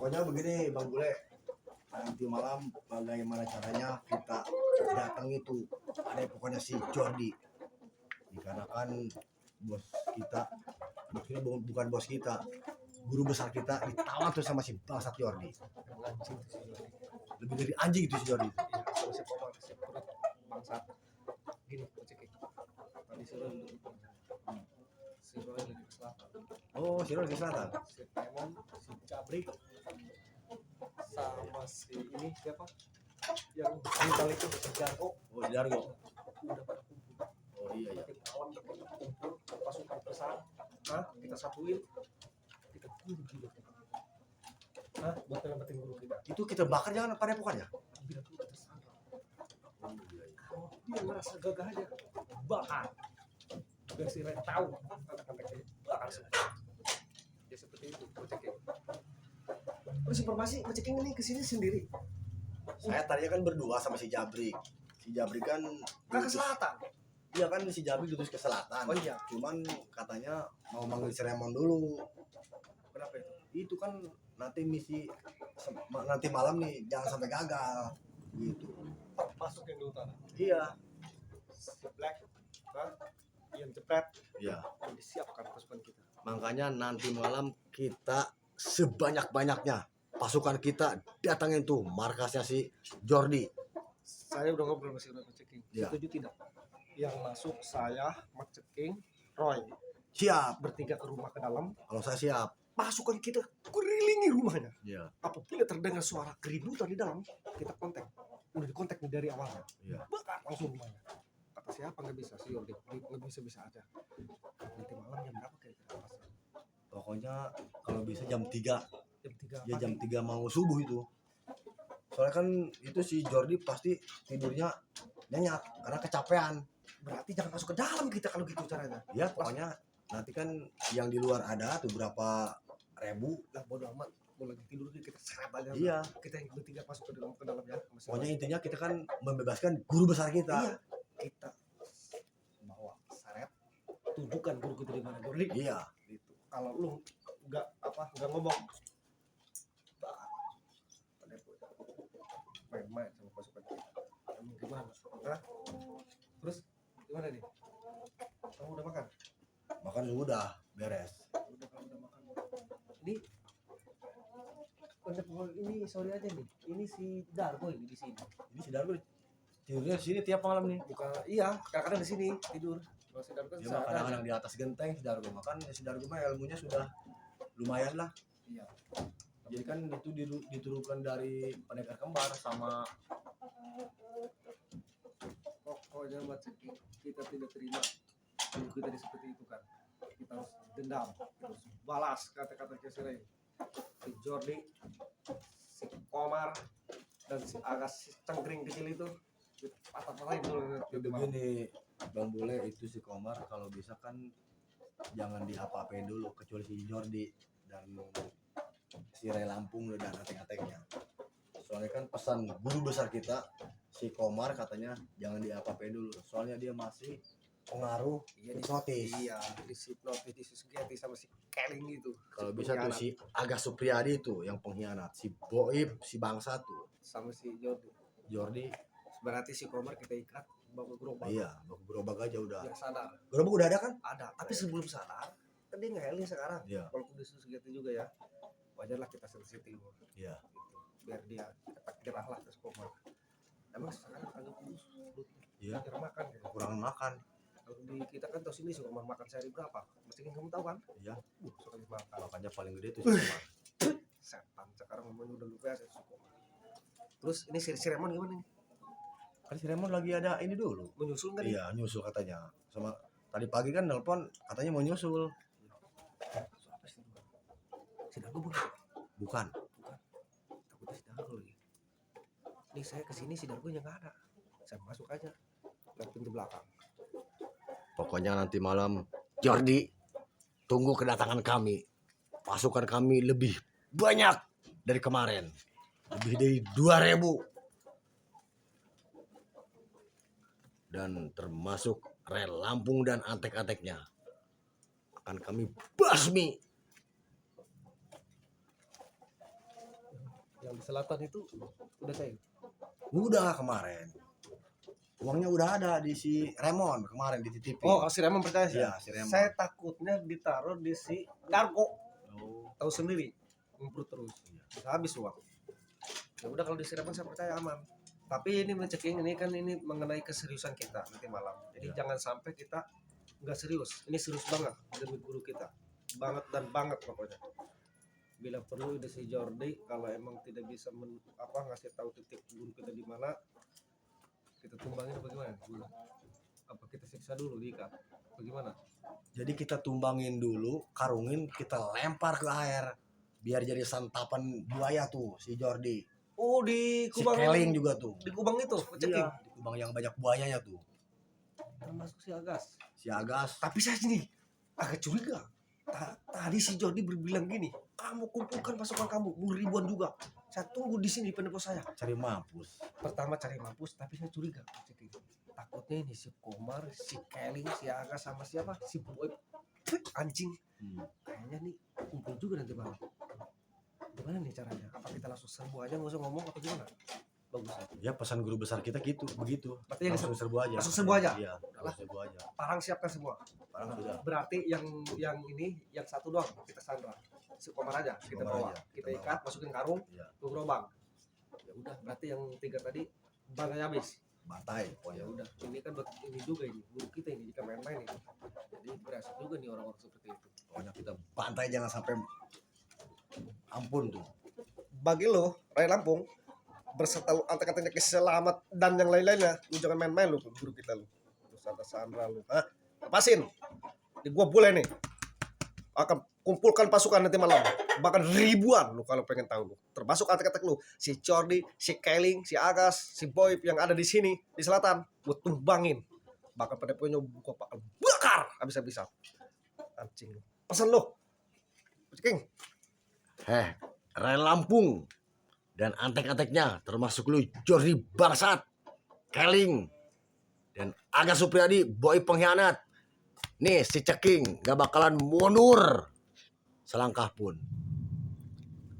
Pokoknya begini Bang Bule, nanti malam bagaimana caranya kita datang itu ada pokoknya si Jordi, dikarenakan bos kita, maksudnya bukan bos kita, guru besar kita ditawan tuh sama si bangsat Jordi. Anjing tuh si Jordi. Lebih dari anjing itu si Jordi. Iya, sama si Komar, si perut bangsat. Gini, cekik. Tadi si Roy si Roy lagi ke selatan. Oh, si Jordi selatan. Si Temon, si Cabrik, sama si ini siapa? Yang mental itu si Jarko. Oh, si Dargo. Udah pada kumpul. Oh iya iya. Nanti malam kita kumpul pasukan besar. Hah? Kita satuin. Kita bunuh gila. Hah? Buat nyelamatin guru kita. Itu kita bakar jangan pada pokoknya. Bila dulu kita sadar. Oh iya iya. Kalau dia ngerasa gagah aja, bakar. Biar si Red tahu kata-katanya bakar semua. Ya seperti itu, Ceking. Terus informasi Ceking ini kesini sendiri. Saya tadinya kan berdua sama si Jabrik. Si Jabrik kan Ke selatan. Iya kan si Jabrik diutus ke selatan. Oh iya. Cuman katanya mau manggil si Raymond dulu. Kenapa itu? Itu kan nanti misi nanti malam nih jangan sampai gagal gitu. Masuk yang di utara. Iya. Si Black, yang jepret, Iya. yang disiapkan pasukan kita. Makanya nanti malam kita sebanyak-banyaknya pasukan kita datangin tuh markasnya si Jordi. Saya udah ngobrol sama si Roy Ceking. Iya. Setuju tidak? Yang masuk saya, Ceking, Roy. Siap. Bertiga ke rumah ke dalam. Kalau saya siap. Pasukan kita kelilingi rumahnya. Iya. Apabila terdengar suara keributan di dalam, kita kontak. Udah dikontak nih dari awalnya. Iya. Bakar langsung rumahnya. Kata siapa nggak bisa sih, Jordi? Nggak bisa aja. Nanti malam jam berapa kira-kira pas? Pokoknya kalau bisa jam 3. Jam 3 Ya pagi. jam 3 mau subuh itu. Soalnya kan itu si Jordi pasti tidurnya nyenyak karena kecapean. Berarti jangan masuk ke dalam kita kalau gitu caranya. Ya pokoknya nanti kan yang di luar ada tuh berapa ribu. Lah bodo amat. Mau lagi tidur kita seret aja. Iya. Kita yang bertiga masuk ke dalam ya. Pokoknya intinya kita kan membebaskan guru besar kita. Iya. Kita bawa seret. Tunjukkan guru kita di mana, Jordi. Iya. Gitu. Kalau lu nggak ngomong, main-main sama pasukan kita. Emang gimana? Hah? Terus gimana nih? Kamu udah makan? Makan sudah beres. Udah makan. Ini sorry aja nih. Ini si Darko ini di sini. Ini si Dargo tidurnya di sini tiap malam nih. Bukan, iya, kadang-kadang di sini tidur. Kalau si Darko Dia mah kadang-kadang di atas genteng si Dargo. Makan si Dargo mah ilmunya sudah lumayan lah. Iya. Jadi kan itu diturunkan dari pendekar kembar sama Pokoknya kita tidak terima guru kita seperti itu kan. Kita harus dendam, kita harus balas kata-kata Kesirei. Si Jordi, si Komar, dan si Agas si cengkring kecil itu patah-patahin dulu. begini Bang Bule. Itu si Komar kalau bisa kan jangan apa-apain dulu kecuali si Jordi dan si Ray Lampung dan atek-ateknya. Soalnya kan pesan guru besar kita si Komar katanya jangan apa-apain dulu. Soalnya dia masih pengaruh hipnotis. Iya, di hipnotis, di Sugiati sama si Keling itu. Kalau bisa tuh si Agas Supriyadi tuh yang pengkhianat, si Boib, si bangsa tuh. sama si Jordi. Jordi, Berarti si Komar kita ikat bawa gerobak. iya, baku gerobak aja udah. Biar sadar. Gerobak udah ada kan? Ada, tapi sebelum sadar, kan dia ngeheling sekarang. Iya. Walaupun di Sugiati juga ya, wajarlah kita sensitif. Iya. Gitu. Biar dia takdirah lah ke Komar. Emang sekarang agak kurus perutnya. Iya. Jarang makan ya. Kurang makan. Kalau di kita kan tahu sini si Komar makan sehari berapa? Mesti kamu tahu kan? Iya. Sekali makan. Makanya paling gede tuh si Komar. Setan sekarang ngomongnya udah lupa ya si Komar. Terus ini si Remon gimana nih? Kan si Raymond lagi ada ini dulu. Menyusul nggak nih? Iya, nyusul katanya. Sama tadi pagi kan nelpon katanya mau nyusul. Siapa sih? Si Dago bukan? Bukan. Takutnya si Dago lagi. Nih saya kesini si Dago nya nggak ada. Saya masuk aja lewat pintu belakang. Pokoknya nanti malam Jordi tunggu kedatangan kami. Pasukan kami lebih banyak dari kemarin. Lebih dari 2.000. Dan termasuk rel Lampung dan antek-anteknya akan kami basmi. Yang di selatan itu udah cair. Udah kemarin. Uangnya udah ada di si Remon kemarin dititipin. Oh, si Raymond percaya sih. Iya, si Remon. Saya takutnya ditaruh di si Darko. Oh, Tahu sendiri, ngumpul terus. Bisa habis uang. Ya udah kalau di si Raymond saya percaya aman. Tapi ini checking ini kan ini mengenai keseriusan kita nanti malam. Jadi Iya. jangan sampai kita nggak serius. Ini serius banget demi guru kita. Banget dan banget pokoknya. Bila perlu di si Jordi kalau emang tidak bisa ngasih tahu titik guru kita di mana, kita tumbangin apa gimana? Guru? Apa kita siksa dulu diikat? Bagaimana? jadi kita tumbangin dulu, karungin, kita lempar ke air biar jadi santapan buaya tuh si Jordi. Oh, di Si Kubang. Keling juga tuh. Di Kubang itu, checking. Iya, di Kubang yang banyak buayanya tuh. Termasuk si Agas. Si Agas. Tapi saya sini agak curiga. Tadi si Jordi berbilang gini, kamu kumpulkan pasukan kamu, ribuan juga. Saya tunggu di sini penepus saya. Cari mampus. Pertama cari mampus, tapi saya curiga. Takutnya ini si Komar, si Keling, si Agas sama siapa? Si Boy. Anjing. Kayaknya nih kumpul juga nanti malam. Gimana nih caranya? Apa kita langsung serbu aja nggak usah ngomong apa gimana? Bagus. Ya pesan guru besar kita gitu, begitu. Berarti yang Langsung serbu aja. langsung serbu aja? Iya, langsung serbu aja. Parang siapkan semua. Parang sudah. Berarti yang ini yang satu doang kita sandra. Si Komar aja kita Komar bawa. aja, Kita kita ikat, masukin karung, Iya. ke gerobak. Ya udah, berarti yang 3 tadi bangnya habis. Bantai Ya pokoknya. udah, ini kan buat ini juga ini guru kita ini jika main-main ini. Jadi berasa juga nih orang-orang seperti itu. Pokoknya kita bantai jangan sampai ampun tuh. Bagi lo, Raya Lampung, berserta lu antek-anteknya Selamat dan yang lain-lainnya, lu jangan main-main lu guru kita lu. Terus ada Sandra lu. Hah? Lepasin. Di gua boleh nih. Akan kumpulkan pasukan nanti malam. Bahkan ribuan lu kalau pengen tahu lu. Termasuk antek-antek lu. Si Jordi, si Keling, si Agas, si Boy yang ada di sini, di selatan. Gua tumbangin. Bahkan pada punya gua bakal bakar habis-habisan. Anjing lu. Pesan lu. King. Rai Lampung dan antek-anteknya termasuk lu Jordi Bangsat, Keling dan Aga Supriyadi boy pengkhianat. Nih si Ceking gak bakalan mundur selangkah pun.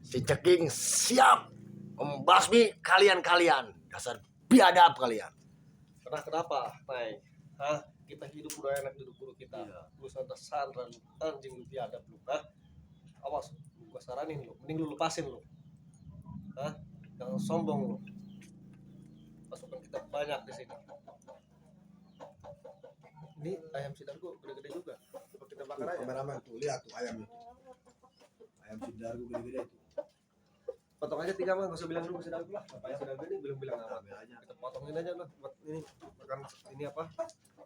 Si Ceking siap membasmi kalian-kalian, dasar biadab kalian. Kenapa? Naik. Hah? Kita hidup udah enak duduk guru kita. Lu sadar Sandra lu, anjing lu biadab lu. Hah? Awas, gua saranin lu, mending lu lepasin lu. Hah? Jangan sombong lu. Pasukan kita banyak di sini. Ini ayam sidargo gede-gede juga. Apa kita bakar aja? Kameramen tuh lihat tuh ayam itu. Ayam sidargo gede-gede itu. Potong aja 3 mah, gak usah bilang dulu sidargo lah. Apa ayam sidargo ini bilang apa? Aja. Kita potongin aja lah buat ini makan ini apa?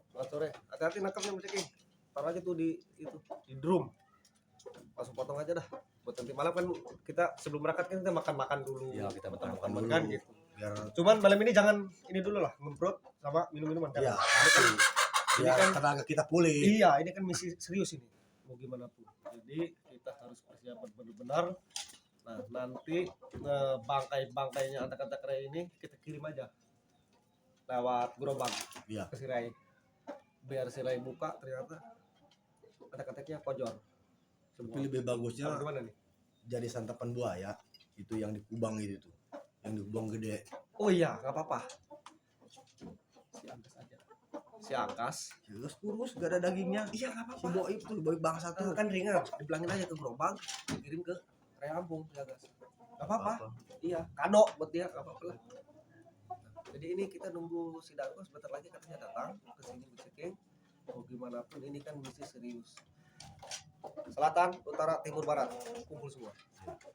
Buat sore. Hati-hati nangkapnya Mas King. Taruh aja tuh di itu, di drum. Langsung potong aja dah. Buat nanti malam kan kita sebelum berangkat kan kita makan-makan dulu. Iya, kita makan teman-teman dulu. kan gitu. Biar Cuman malam ini jangan ini dulu lah, ngemprot sama minum-minuman kan. iya, Ini biar kan tenaga kita pulih. iya, ini kan misi serius ini. Mau gimana pun. Jadi kita harus persiapan benar-benar. Nah, nanti bangkai-bangkainya antek-antek Rai ini kita kirim aja lewat gerobak Iya. ke si Rai. Biar si Rai buka ternyata antek-anteknya kojor. Tapi lebih bagusnya Gimana nih? jadi santapan buaya itu yang di Kubang itu tuh, yang di Kubang gede. Oh iya, nggak apa-apa. Si Angkas aja. Si Angkas. Jelas kurus, gak ada dagingnya. Iya nggak Si apa-apa. Boib tuh, Boib bangsa tuh. Kan ringan. Dibilangin aja ke gerobak, dikirim ke Raya Lampung, si Angkas. Nggak apa-apa. Iya, kado buat dia, nggak apa-apa lah. Jadi ini kita nunggu si Darko sebentar lagi katanya datang ke sini checking. Mau gimana pun ini kan misi serius. Selatan, utara, timur, barat, kumpul semua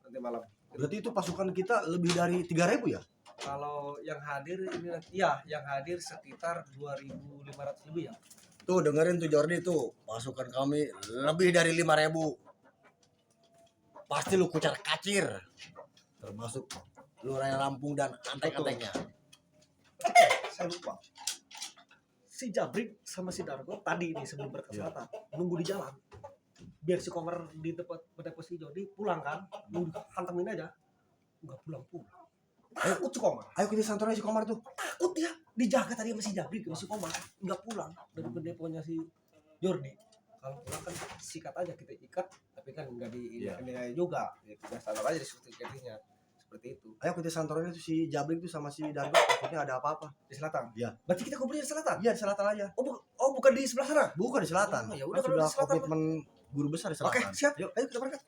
nanti malam. Berarti itu pasukan kita lebih dari 3.000 ya? Kalau yang hadir ini iya, yang hadir sekitar 2.500 lebih ya. Tuh dengerin tuh Jordi tuh, pasukan kami lebih dari 5.000. Pasti lu kucar kacir. Termasuk lu Raya Lampung dan antek-anteknya. Saya lupa. Si Jabrik sama si Dargo tadi nih sebelum berangkat Iya. selatan nunggu di jalan. Biar si Komar di tempat si Jody pulang kan, nunggu hantamin aja. Enggak pulang. Takut si Komar. Ayo kita santunin si Komar tuh. Takut dia. Dijaga tadi sama si Jabrik sama si Komar. Enggak pulang dari pendeponya si Jordi. Kalau pulang kan sikat aja kita ikat, tapi kan enggak di Iya. ini juga. Ya, kita sadar aja di securitynya seperti itu. Ayo kita Santorini itu si Jabrik tuh sama si Dago takutnya ada apa-apa. Di selatan. Iya. Berarti kita kumpulnya di selatan. Iya di selatan aja. Bukan di sebelah sana. Bukan di selatan. Oh, ya Kan udah kalau sudah di selatan, komitmen guru besar di Oke, selatan. siap. Yuk. Ayo kita berangkat.